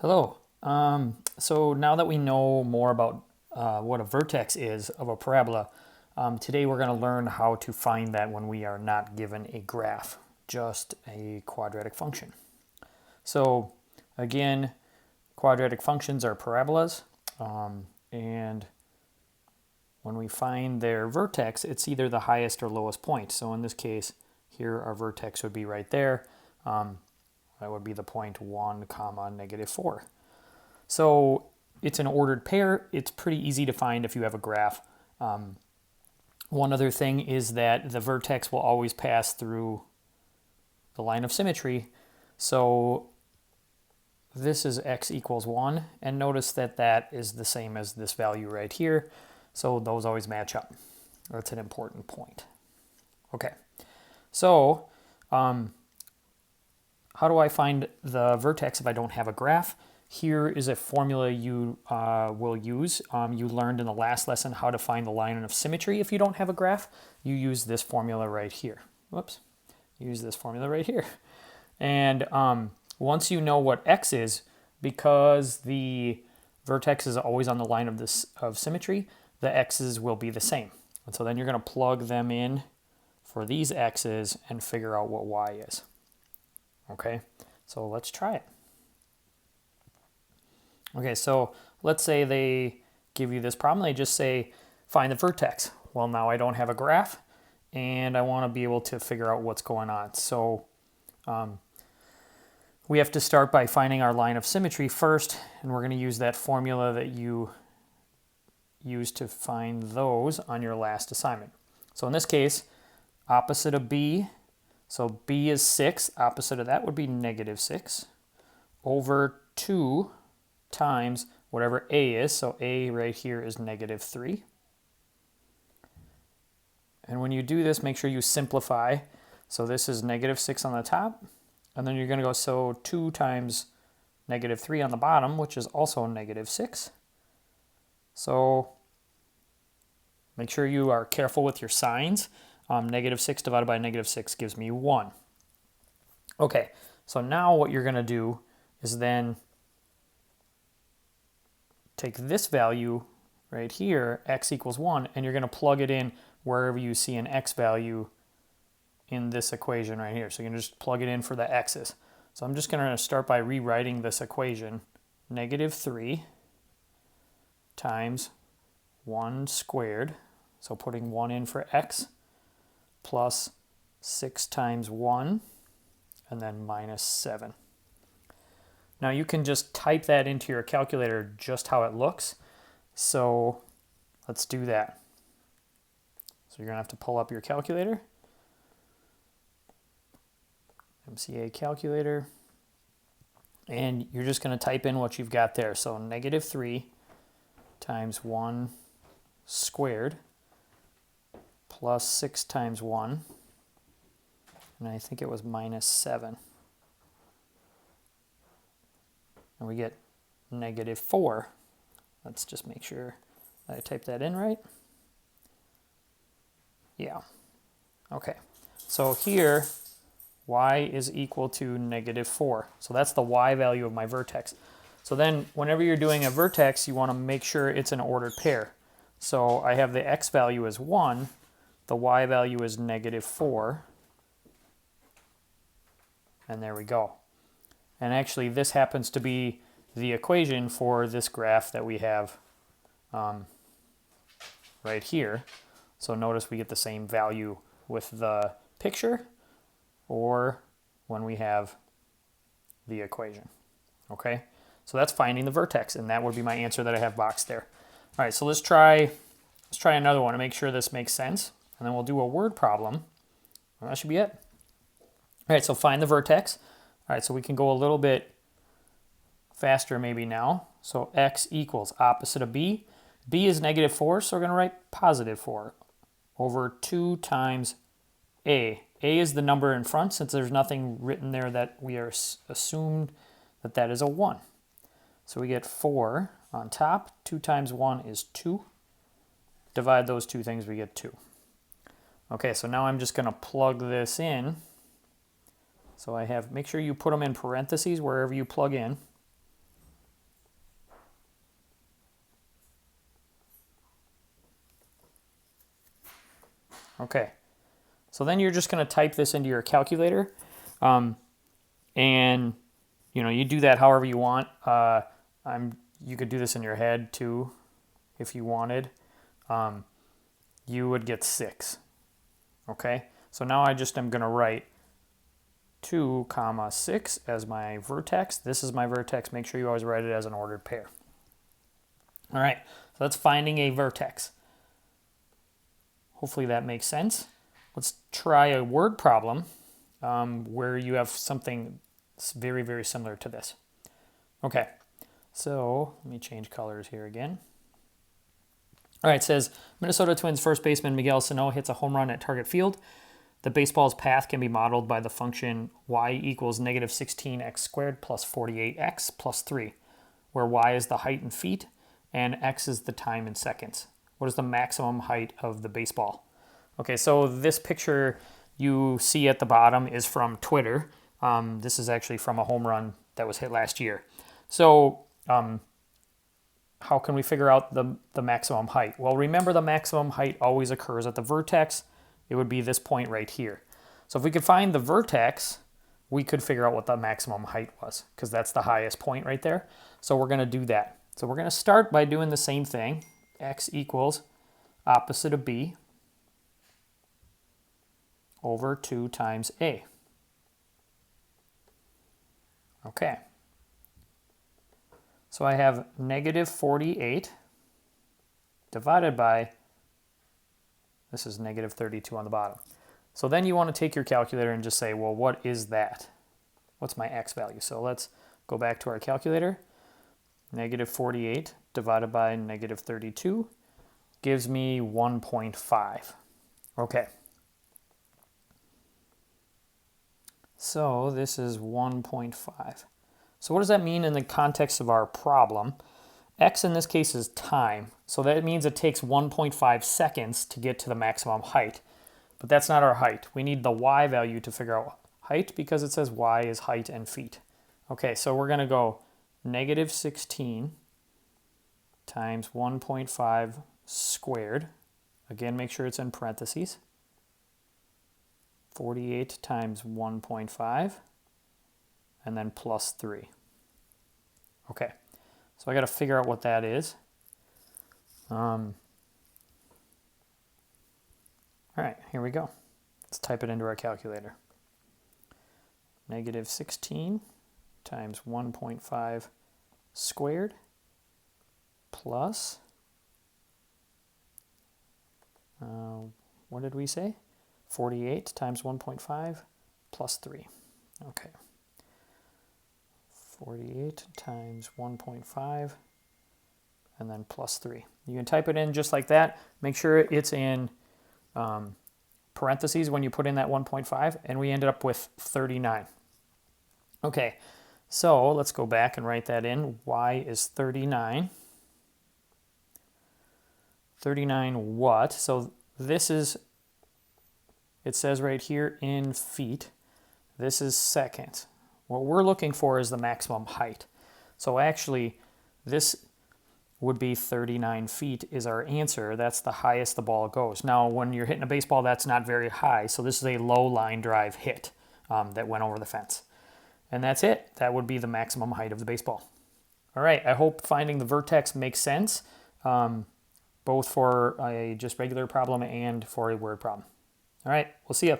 Hello. So now that we know more about what a vertex is of a parabola, today we're going to learn how to find that when we are not given a graph, just a quadratic function. So again, quadratic functions are parabolas, and when we find their vertex, it's either the highest or lowest point. So in this case, here our vertex would be right there. That would be the point 1 comma -4. So it's an ordered pair. It's pretty easy to find if you have a graph. One other thing is that the vertex will always pass through the line of symmetry. So this is x equals 1, and notice that that is the same as this value right here. So those always match up. That's an important point. Okay, so how do I find the vertex if I don't have a graph? Here is a formula you will use. You learned in the last lesson how to find the line of symmetry if you don't have a graph. You use this formula right here. Whoops. Use this formula right here. And once you know what x is, because the vertex is always on the line of symmetry, the x's will be the same. And so then you're going to plug them in for these x's and figure out what y is. Okay, so let's try it. Okay, so let's say they give you this problem. They just say, find the vertex. Well, now I don't have a graph, and I want to be able to figure out what's going on. So we have to start by finding our line of symmetry first, and we're going to use that formula that you used to find those on your last assignment. So in this case, opposite of b, so b is 6, opposite of that would be -6, over 2 times whatever a is, so a right here is -3. And when you do this, make sure you simplify. So this is -6 on the top, and then you're going to go, so 2 times -3 on the bottom, which is also -6. So make sure you are careful with your signs. -6 divided by -6 gives me 1. Okay, so now what you're going to do is then take this value right here, x equals 1, and you're going to plug it in wherever you see an x value in this equation right here. So you're going to just plug it in for the x's. So I'm just going to start by rewriting this equation. -3 times 1 squared, so putting 1 in for x, plus 6 times 1, and then -7. Now you can just type that into your calculator just how it looks. So let's do that. So you're going to have to pull up your calculator. MCA calculator. And you're just going to type in what you've got there. So -3 times 1 squared plus 6 times 1. And I think it was -7. And we get -4. Let's just make sure I type that in right. Yeah. Okay. So here, y is equal to -4. So that's the y value of my vertex. So then whenever you're doing a vertex, you want to make sure it's an ordered pair. So I have the x value as 1, the y value is -4, and there we go. And actually this happens to be the equation for this graph that we have right here. So notice we get the same value with the picture or when we have the equation. Okay, so that's finding the vertex, and that would be my answer that I have boxed there. All right, so let's try another one to make sure this makes sense, and then we'll do a word problem. And that should be it. All right, so find the vertex. All right, so we can go a little bit faster maybe now. So x equals opposite of b. b is -4, so we're going to write +4 over 2 times a. A is the number in front, since there's nothing written there that we are assumed that that is a 1. So we get 4 on top. 2 times 1 is 2. Divide those two things, we get 2. Okay, so now I'm just going to plug this in. So I have, make sure you put them in parentheses wherever you plug in. Okay, so then you're just going to type this into your calculator, and you do that however you want. You could do this in your head too, if you wanted. You would get 6. Okay, so now I just am going to write 2 comma 6 as my vertex. This is my vertex. Make sure you always write it as an ordered pair. All right, so that's finding a vertex. Hopefully that makes sense. Let's try a word problem where you have something very, very similar to this. Okay, so let me change colors here again. All right, it says Minnesota Twins first baseman Miguel Sano hits a home run at Target Field. The baseball's path can be modeled by the function y equals negative 16x squared plus 48x plus 3, where y is the height in feet and x is the time in seconds. What is the maximum height of the baseball? Okay, so this picture you see at the bottom is from Twitter. This is actually from a home run that was hit last year. So how can we figure out the maximum height? Well, remember the maximum height always occurs at the vertex. It would be this point right here. So if we could find the vertex, we could figure out what the maximum height was, because that's the highest point right there. So we're going to do that. So we're going to start by doing the same thing. X equals opposite of B over 2 times A. Okay. So I have negative 48 divided by, this is negative 32 on the bottom. So then you want to take your calculator and just say, well, what is that? What's my x value? So let's go back to our calculator. Negative 48 divided by negative 32 gives me 1.5. Okay. So this is 1.5. So what does that mean in the context of our problem? X in this case is time. So that means it takes 1.5 seconds to get to the maximum height. But that's not our height. We need the y value to figure out height because it says y is height and feet. Okay, so we're going to go negative 16 times 1.5 squared. Again, make sure it's in parentheses. 48 times 1.5 and then plus 3. Okay, so I got to figure out what that is. All right, here we go. Let's type it into our calculator. Negative 16 times 1.5 squared plus, what did we say? 48 times 1.5 plus 3. Okay. 48 times 1.5 and then plus 3. You can type it in just like that. Make sure it's in parentheses when you put in that 1.5, and we ended up with 39. Okay, so let's go back and write that in. Y is 39. 39 what? So this is, it says right here in feet. This is seconds. What we're looking for is the maximum height. So actually, this would be 39 feet is our answer. That's the highest the ball goes. Now, when you're hitting a baseball, that's not very high. So this is a low line drive hit that went over the fence. And that's it. That would be the maximum height of the baseball. All right, I hope finding the vertex makes sense, both for a just regular problem and for a word problem. All right, we'll see you.